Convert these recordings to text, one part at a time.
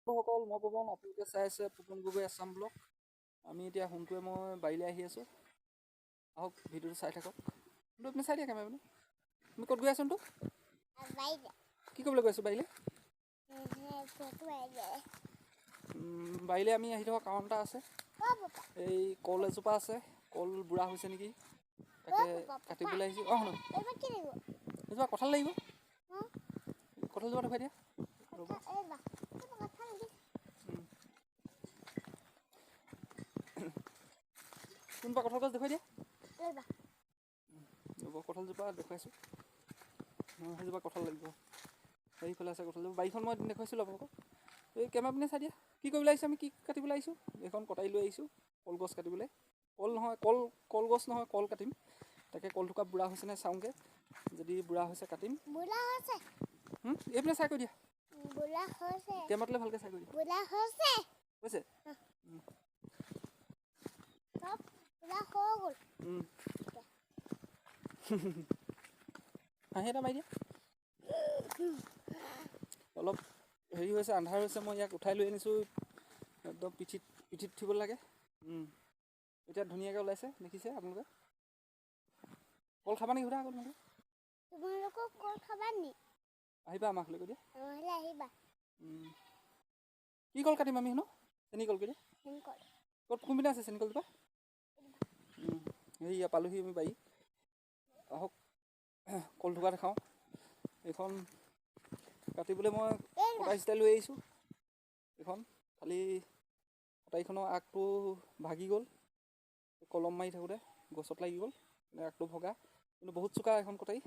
সকল মই পৱন আপোনালোকে চাই আছে পৱন গগৈ আছাম ব্লগ। আমি এতিয়া সোনটোৱে মই বাৰীলৈ আহি আছোঁ। আহক ভিডিঅ'টো চাই থাকক। কিন্তু আপুনি চাই দিয়া কেমেৰা আপুনি। তুমি ক'ত গৈ আছোন তো? কি কৰিবলৈ গৈ আছোঁ বাৰীলৈ? বাৰীলৈ আমি আহি থকা কাৰণ এটা আছে। এই কল এজোপা আছে, কল বুঢ়া হৈছে নেকি, তাকে কাটিবলৈ আহিছোঁ। অঁ শুনক, এজোপা কঁঠাল লাগিব, কঁঠালজোপা দেখুৱাই দিয়া। কোনবা কঁঠাল গছ দেখুৱাই দিয়া। ৰ'ব কঁঠালজোপা দেখুৱাইছোঁ। সেইজোপা কঁঠাল লাগিব, সেইফালে আছে কঁঠালজোপা। বাৰীখন মই দেখুৱাইছিলোঁ আপোনালোকক। এই কেমেৰা পিনে চাই দিয়া। কি কৰিবলৈ আহিছোঁ আমি, কি কাটিবলৈ আহিছোঁ? এইখন কটাৰী লৈ আহিছোঁ কলগছ কাটিবলৈ। কল নহয়, কলগছ নহয়, কল কাটিম। তাকে কল থোকা বুঢ়া হৈছেনে চাওঁগৈ, যদি বুঢ়া হৈছে কাটিম। এইপিনে চাই কৰি দিয়া, কেমেৰাটোলৈ ভালকৈ চাই কৰি দিয়া। হৈছে হাঁহি এটা মাৰি দিয়া। অলপ হেৰি হৈছে, আন্ধাৰ হৈছে। মই ইয়াক উঠাই লৈ আনিছোঁ, একদম পিঠিত উঠিব লাগে। এতিয়া ধুনীয়াকৈ ওলাইছে, দেখিছে আপোনালোকে। কল খাবা নেকি সোধা আকৌ তোমালোকক কল খাবা নি? আহিবা আমাক লৈ দিয়া। আহিবা। কি কল কাটিম আমি শুনো? চেনি কল কৰি ক'ত কোনপিনে আছে চেনি কলজোপা? এইয়া পালোহি আমি বাৰী। আহক কল থোকা দেখাওঁ। এইখন কাটিবলৈ মই কটাৰী চিতাই লৈ আহিছোঁ। এইখন খালি কটাৰীখনৰ আগটো ভাগি গ'ল, কলম মাৰি থাকোঁতে গছত লাগি গ'ল, আগটো ভগা। কিন্তু বহুত চোকা এইখন কটাৰী।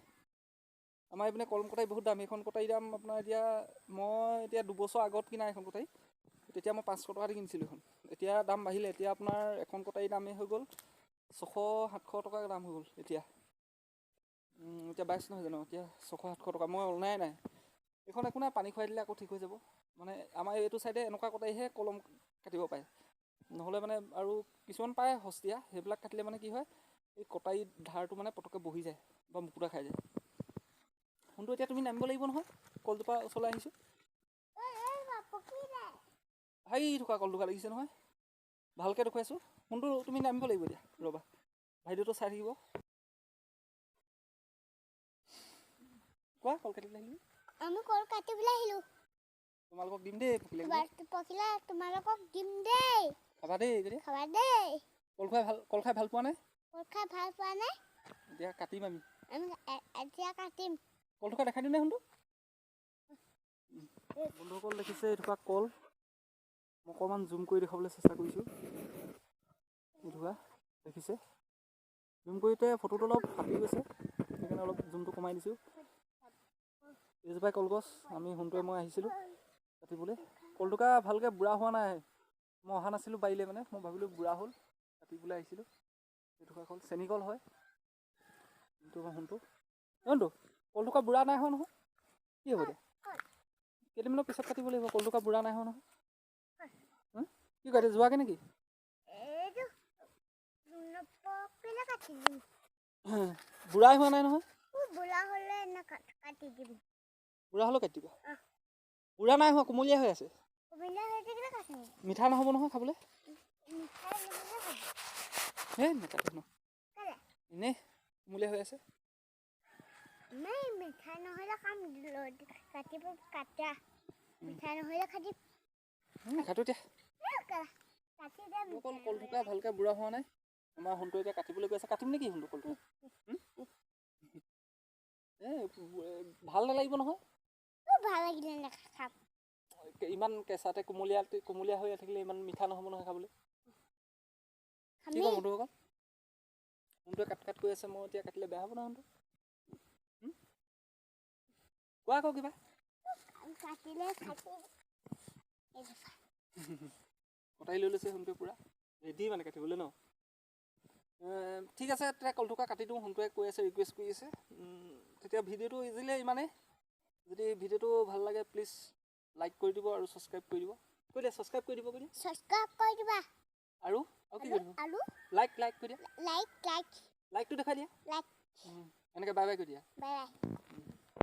আমাৰ এইপিনে কলম কটাৰী বহুত দাম। এইখন কটাৰী দাম আপোনাৰ মই এতিয়া 2 বছৰ আগত কিনা এইখন কটাৰী। তেতিয়া মই 500 টকা দি কিনিছিলোঁ এইখন। এতিয়া দাম বাঢ়িলে। এতিয়া আপোনাৰ এখন কটাৰী দামেই হৈ গ'ল 600-700 টকা দাম হৈ গ'ল এতিয়া। এতিয়া 22 নহয় জানো, এতিয়া 600-700 টকা। মই অনাই নাই এইখন। একো নাই, পানী খুৱাই দিলে আকৌ ঠিক হৈ যাব। মানে আমাৰ এইটো চাইডে এনেকুৱা কটাৰীহে কলম কাটিব পাৰে। নহ'লে মানে আৰু কিছুমান পায় সস্তীয়া, সেইবিলাক কাটিলে মানে কি হয়, এই কটাৰী ধাৰটো মানে পটককৈ বহি যায় বা মুকুতা খাই যায়। ফোনটো এতিয়া তুমি নামিব লাগিব নহয়, কলজোপা ওচৰলৈ আহিছোঁ। হেৰি থকা কল থোকা লাগিছে নহয়, ভালকৈ দেখুৱাইছোঁ। ফোনটো তুমি নামিব লাগিব এতিয়া। ৰ'বা, ভিডিঅ'টো চাই থাকিব। কোৱা, কল কাটিবলৈ আহিলোঁ। আমি কল কাটিবলৈ আহিলোঁ। তোমালোকক দিম দেই, পকিলে তোমালোকক দিম দেই। খাবা দেই, খাবা দেই। কল খাই ভাল পোৱা নাই? কল খাই ভাল পোৱা নাই? এতিয়া কাটিম আমি এতিয়া কাটিম। কল থোকা দেখাই দিম নে শুনটো? বন্ধুসকল দেখিছে এইথোকা কল। মই অকণমান জুম কৰি দেখাবলৈ চেষ্টা কৰিছোঁ। এইথোকা দেখিছে, জুম কৰোঁতে ফটোটো অলপ ফাটি গৈছে, সেইকাৰণে অলপ জুমটো কমাই দিছোঁ। এইজোপাই কলগছ আমি সোনটোৱে মই আহিছিলোঁ কাটিবলৈ। কলথোকা ভালকৈ বুঢ়া হোৱা নাই। মই অহা নাছিলোঁ বাৰীলৈ, মানে মই ভাবিলোঁ বুঢ়া হ'ল, কাটিবলৈ আহিছিলোঁ। এইথোকা কল চেনী কল হয়। শুনটো কলথোকা বুঢ়া নাই হোৱা নহয়। কি হ'ব এতিয়া? কেইদিনমানৰ পিছত কাটিব লাগিব। কলথোকা বুঢ়া নাই হোৱা নহয়। কি কয় এতিয়া, যোৱাকৈ নেকি? বুঢ়াই হোৱা নাই নহয়। বুঢ়া হ'লে কাটি দিম। বুঢ়া হ'লেও কাটি দিবা? বুঢ়া নাই হোৱা, কুমলীয়া হৈ আছে। মিঠা নহ'ব নহয় খাবলৈ। নেকাটো ন, এনেই কুমলীয়া হৈ আছে। মিঠাই নহ'লে কাম কাটিব, কাটা মিঠাই নহ'লে কাটিম। নাকাটো এতিয়া। অকল কলথোকা ভালকৈ বুঢ়া হোৱা নাই। আমাৰ সোনটো এতিয়া কাটিবলৈ গৈ আছে। কাটিম নেকি সোনটো কলথোকা? ভাল নালাগিব নহয়। ভাল লাগিলে নাখাম। ইমান কেঁচাতে কুমলীয়া হৈ থাকিলে ইমান মিঠা নহ'ব নহয় খাবলৈ। কি ক'ম বন্ধুসকল? সোনটোৱে কাট কৰি আছে, মই এতিয়া কাটিলে বেয়া হ'ব নহয় সোনটো। কোৱা আকৌ কিবা। কটাৰী লৈ লৈছে সোনটোৱে পূৰা ৰেডি মানে কাটিবলৈ ন। ঠিক আছে, তেতিয়া কলথোকা কাটি দিওঁ। সোনটোৱে কৈ আছে, ৰিকুৱেষ্ট কৰি আছে। তেতিয়া ভিডিঅ'টো ইজিলে ইমানেই। যদি ভিডিঅ'টো ভাল লাগে প্লিজ লাইক কৰি দিব আৰু ছাবস্ক্ৰাইব কৰি দিব। কৈ দিয়া, ছাবস্ক্ৰাইব কৰি দিব। ছাবস্ক্ৰাইব কৰি দিবা। আৰু কি কৰিব? লাইক কৰি দিয়া। লাইকটো দেখাই দিয়া। এনেকৈ বাই বাই কৰি দিয়া। Bye bye.